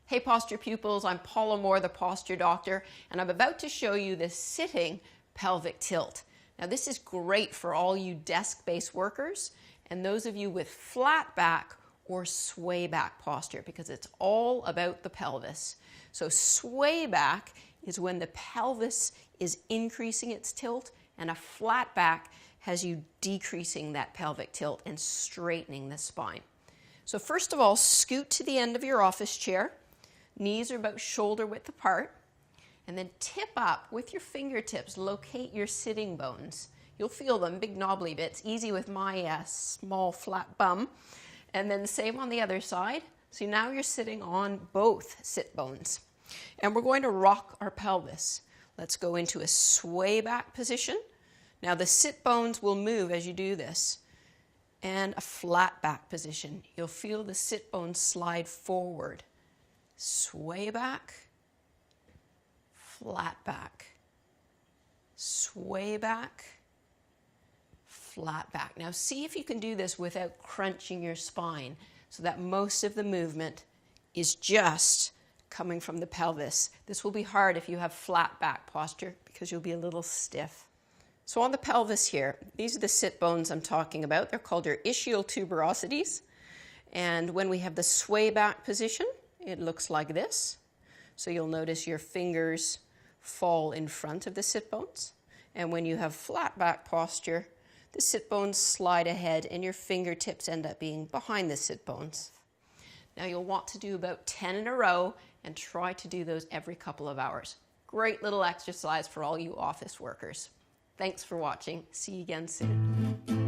Hey posture pupils, I'm Paula Moore, the posture doctor, and I'm about to show you the sitting pelvic tilt. Now this is great for all you desk-based workers and those of you with flat back or sway back posture, because it's all about the pelvis. So sway back is when the pelvis is increasing its tilt, and a flat back has you decreasing that pelvic tilt and straightening the spine. So first of all, scoot to the end of your office chair. Knees are about shoulder width apart, and then tip up with your fingertips. Locate your sitting bones. You'll feel them, big knobbly bits, easy with my small flat bum. And then same on the other side. So now you're sitting on both sit bones. And we're going to rock our pelvis. Let's go into a sway back position. Now the sit bones will move as you do this. And a flat back position. You'll feel the sit bones slide forward. Sway back, flat back, sway back, flat back. Now see if you can do this without crunching your spine so that most of the movement is just coming from the pelvis. This will be hard if you have flat back posture because you'll be a little stiff. So on the pelvis here, these are the sit bones I'm talking about. They're called your ischial tuberosities. And when we have the sway back position, it looks like this. So you'll notice your fingers fall in front of the sit bones. And when you have flat back posture, the sit bones slide ahead and your fingertips end up being behind the sit bones. Now you'll want to do about 10 in a row and try to do those every couple of hours. Great little exercise for all you office workers. Thanks for watching. See you again soon.